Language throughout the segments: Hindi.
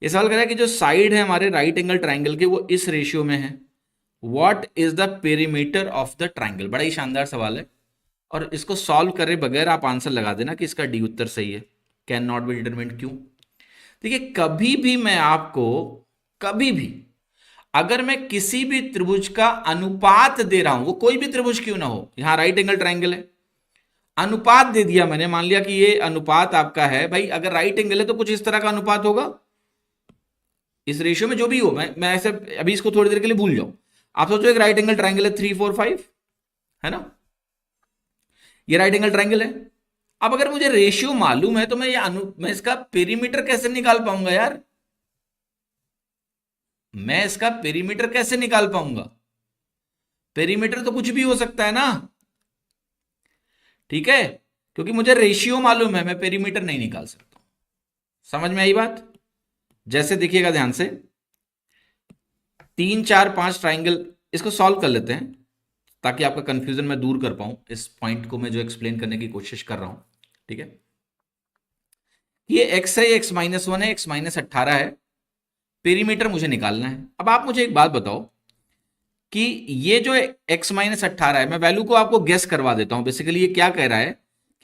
ये सवाल कर रहा है कि जो साइड है हमारे राइट एंगल ट्राइंगल के वो इस रेशियो में है, what is the perimeter of the triangle. बड़ा ही शानदार सवाल है और इसको सॉल्व करे बगैर आप आंसर लगा देना कि इसका डी उत्तर सही है। कैन नॉट बी डिटरमिन्ड, क्यों? देखिए, कभी भी मैं आपको, कभी भी अगर मैं किसी भी त्रिभुज का अनुपात दे रहा हूं, वो कोई भी त्रिभुज क्यों ना हो, यहां राइट एंगल ट्राइंगल है, अनुपात दे दिया मैंने, मान लिया कि ये अनुपात आपका है भाई, अगर राइट एंगल है तो कुछ इस तरह का अनुपात होगा, इस रेशियो में जो भी हो। मैं ऐसे अभी इसको थोड़ी देर के लिए भूल जाऊं। आप सोचो एक राइट एंगल ट्राइंगल है 3 4 5, है ना, ये राइट एंगल ट्राइंगल है। अब अगर मुझे रेशियो मालूम है तो मैं इसका पेरीमीटर कैसे निकाल पाऊंगा यार? मैं इसका पेरीमीटर कैसे निकाल पाऊंगा? पेरीमीटर तो कुछ भी हो सकता है ना, ठीक है, क्योंकि मुझे रेशियो मालूम है, मैं पेरीमीटर नहीं निकाल सकता। समझ में आई बात? जैसे देखिएगा ध्यान से, 3 4 5 ट्राइंगल, इसको सॉल्व कर लेते हैं ताकि आपका कंफ्यूजन मैं दूर कर पाऊं, इस पॉइंट को मैं जो एक्सप्लेन करने की कोशिश कर रहा हूं। ठीक है, ये x है, x-1 है, x-18 है, पेरीमीटर मुझे निकालना है। अब आप मुझे एक बात बताओ कि ये जो x-18 है, मैं वैल्यू को आपको गेस करवा देता हूं। बेसिकली ये क्या कह रहा है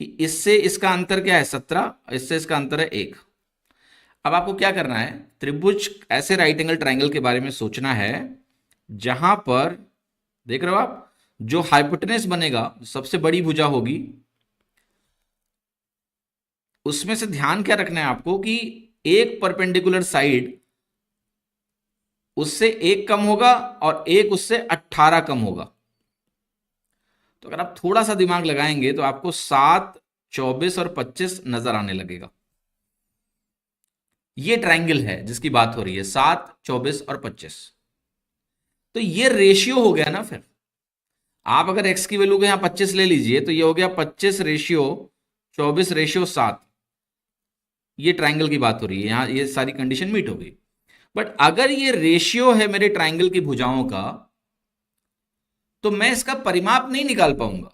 कि इससे इसका अंतर क्या है 17, इससे इसका अंतर है 1। अब आपको क्या करना है, त्रिभुज ऐसे राइट एंगल ट्राइंगल के बारे में सोचना है जहां पर, देख रहे हो आप, जो हाइपोटेनस बनेगा, सबसे बड़ी भुजा होगी, उसमें से ध्यान क्या रखना है आपको कि एक परपेंडिकुलर साइड उससे 1 कम होगा और एक उससे 18 कम होगा। तो अगर आप थोड़ा सा दिमाग लगाएंगे तो आपको 7 24 और 25 नजर आने लगेगा। ये ट्राइंगल है जिसकी बात हो रही है, 7 24 और 25। तो ये रेशियो हो गया ना। फिर आप अगर x की वैल्यू को यहां 25 ले लीजिए तो ये हो गया 25 रेशियो 24 रेशियो 7। ये ट्राइंगल की बात हो रही है, यहां ये सारी कंडीशन मीट हो गई। बट अगर ये रेशियो है मेरे ट्राइंगल की भुजाओं का, तो मैं इसका परिमाप नहीं निकाल पाऊंगा।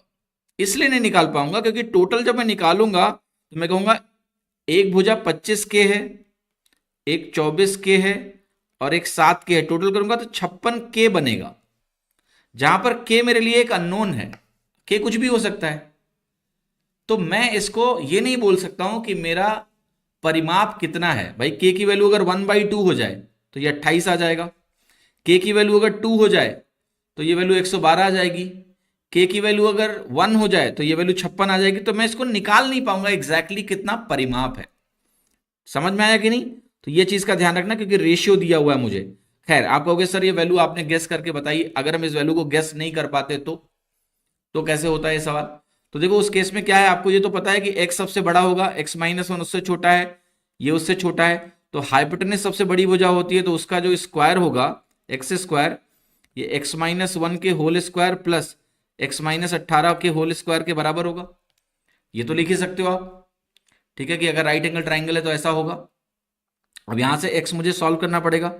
इसलिए नहीं निकाल पाऊंगा क्योंकि टोटल जब मैं निकालूंगा तो मैं कहूंगा एक भुजा 25 के है, एक 24 के है और एक 7 के है, टोटल करूंगा तो 56 के बनेगा, जहां पर के मेरे लिए एक अननोन है, के कुछ भी हो सकता है। तो मैं इसको ये नहीं बोल सकता हूं कि मेरा परिमाप कितना है। भाई के की वैल्यू अगर 1/2 हो जाए तो ये 28 आ जाएगा, के की वैल्यू अगर 2 हो जाए तो ये वैल्यू 112 आ जाएगी, के की वैल्यू अगर 1 हो जाए तो ये वैल्यू 56 आ जाएगी। तो मैं इसको निकाल नहीं पाऊंगा एग्जैक्टली कितना परिमाप है। समझ में आया कि नहीं? तो ये चीज का ध्यान रखना क्योंकि रेशियो दिया हुआ है मुझे। खैर, आप कहोगे सर ये वैल्यू आपने गेस करके बताई, अगर हम इस वैल्यू को गेस नहीं कर पाते तो कैसे होता है ये सवाल? तो देखो उस केस में क्या है, आपको ये तो पता है कि x सबसे बड़ा होगा, x-1 उससे छोटा है, ये उससे छोटा है। तो हाइपोटेनस सबसे बड़ी भुजा होती है तो उसका जो स्क्वायर होगा x², ये x-1 के होल स्क्वायर प्लस x-18 के होल स्क्वायर के बराबर होगा। ये तो लिख ही सकते हो आप, ठीक है, कि अगर राइट एंगल ट्राइंगल है तो ऐसा होगा। अब यहां से x मुझे सॉल्व करना पड़ेगा।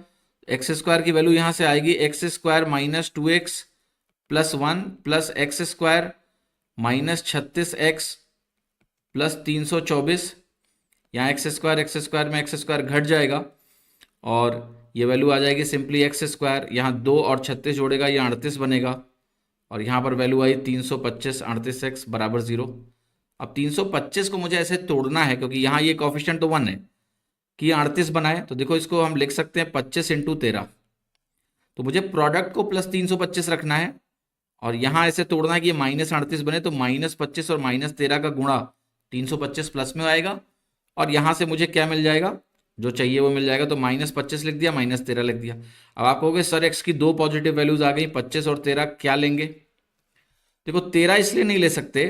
x² की वैल्यू यहां से आएगी x² - 2x + 1 plus x² - 36x plus 324। यहाँ x² में x² घट जाएगा और ये वैल्यू आ जाएगी सिंपली x², यहाँ 2 और 36 जोड़ेगा, ये 38 बनेगा और यहाँ पर वैल्यू आई 325, 38x बराबर 0। अब 325 को मुझे ऐसे तोड़ना है क्योंकि यहाँ ये कोफिशिएंट तो 1 है कि 38 बनाए। तो देखो इसको हम लिख सकते हैं 25 × 13। तो मुझे प्रोडक्ट को प्लस 325 रखना है और यहां ऐसे तोड़ना है कि ये -38 बने, तो -25 और -13 का गुणा 325 प्लस में आएगा और यहां से मुझे क्या मिल जाएगा, जो चाहिए वो मिल जाएगा। तो -25 लिख दिया, -13 लिख दिया। अब आप कहोगे सर x की 2 पॉजिटिव वैल्यूज आ गई, 25 और 13, क्या लेंगे? देखो 13 इसलिए नहीं ले सकते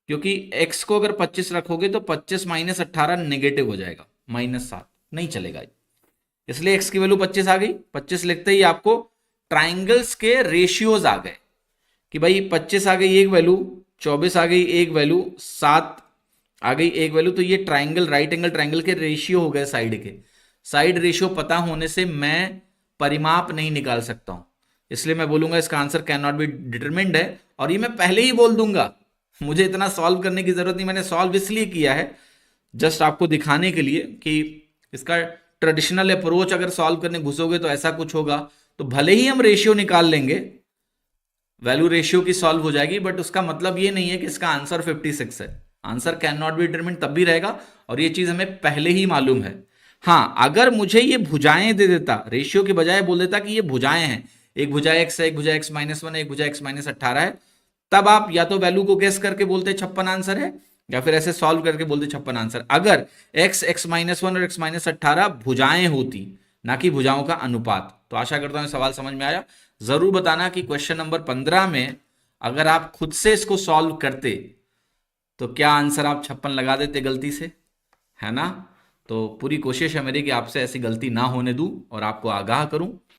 क्योंकि x को अगर 25 रखोगे तो 25 - 18 नेगेटिव हो जाएगा, -7, नहीं चलेगा। इसलिए x की वैल्यू 25 आ गई। 25 लिखते ही आपको ट्राइंगल्स के रेशियोज आ गए कि भाई 25 आ गई एक वैल्यू, 24 आ गई एक वैल्यू, 7 आ गई एक वैल्यू। तो ये ट्राइंगल, राइट एंगल ट्राइंगल के रेशियो हो गए साइड के। साइड रेशियो पता होने से मैं परिमाप नहीं निकाल सकता हूं, इसलिए मैं बोलूंगा इसका answer can not be determined है। और ये मैं पहले ही बोल दूंगा, मुझे इतना सॉल्व करने की जरूरत नहीं। मैंने सॉल्व इसलिए किया है जस्ट आपको दिखाने के लिए कि इसका ट्रेडिशनल अप्रोच अगर सॉल्व करने घुसोगे तो ऐसा कुछ होगा। तो भले ही हम रेशियो निकाल लेंगे, वैल्यू रेशियो की सॉल्व हो जाएगी, बट उसका मतलब ये नहीं है कि इसका आंसर 56 है। Answer can not be determined तब भी रहेगा, और ये चीज हमें पहले ही मालूम है। हाँ, अगर मुझे ये भुजाएं दे देता, रेशियो के बजाय बोल देता कि ये भुजाएं हैं, एक भुजा x है, एक भुजा x-1 है, एक भुजा x-18 है, तब आप या तो वैल्यू को गेस करके बोलते 56 आंसर है, या फिर ऐसे सॉल्व करके बोलते 56 आंसर। अगर x, x-1 और x-18 भुजाएं होती, ना कि भुजाओं का अनुपात। तो आशा करता हूं सवाल समझ में आया। जरूर बताना कि क्वेश्चन नंबर 15 में अगर आप खुद से इसको सॉल्व करते तो क्या आंसर आप 56 लगा देते गलती से, है ना। तो पूरी कोशिश है मेरी कि आपसे ऐसी गलती ना होने दूं और आपको आगाह करूं।